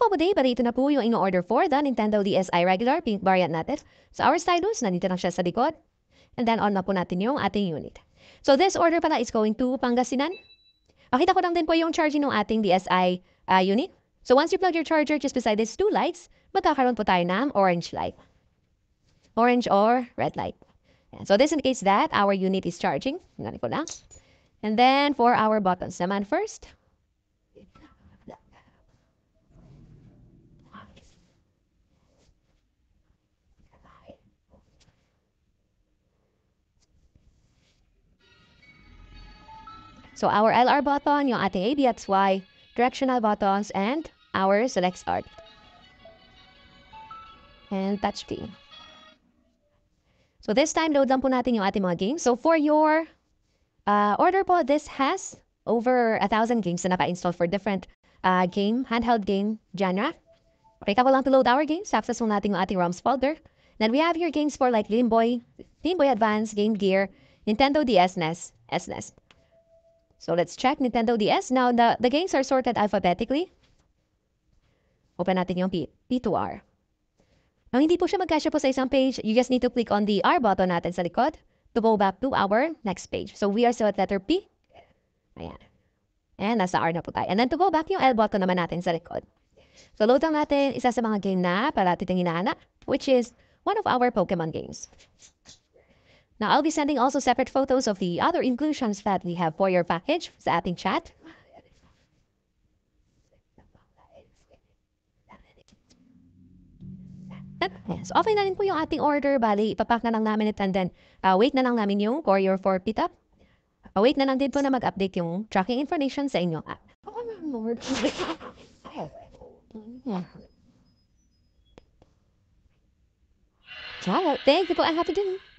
Kobo Day, parito na po yung in-order for the Nintendo DSi regular pink variant natin. Sa our stylus, nandito lang siya sa likod. And then on na po natin yung ating unit. So this order pala is going to Pangasinan. Pakita ko lang din po yung charging ng ating DSi unit. So once you plug your charger just beside these two lights, magkakaroon po tayo ng orange light. Orange or red light. So this indicates that our unit is charging. Tingnan ko lang. And then for our buttons naman first. So our LR button, yung ating ABXY, directional buttons, and our select start. And touch key. So this time, load lang po natin yung ating mga games. So for your order po, this has over 1,000 games na naka-install for different handheld game genre. Okay, ka lang to load our games. Access mo natin yung ating ROMs folder. Then we have here games for like Game Boy Advance, Game Gear, Nintendo DS, NES, SNES. So let's check Nintendo DS. Now, the games are sorted alphabetically. Open natin yung P2R. Now, hindi po siya magkasya po sa isang page. You just need to click on the R button natin sa likod to go back to our next page. So we are still at letter P. Ayan. And nasa R na po tayo. And then to go back, yung L button naman natin sa likod. So load lang natin isa sa mga game na parati tayong hinahanap, which is one of our Pokemon games. Now, I'll be sending also separate photos of the other inclusions that we have for your package sa ating chat. So, okay na rin po yung ating order. Bali, ipapack na lang namin it and then wait na lang namin yung courier for pick-up. Wait na lang din po na mag-update yung tracking information sa inyong app. Ciao. Thank you po. I'm happy to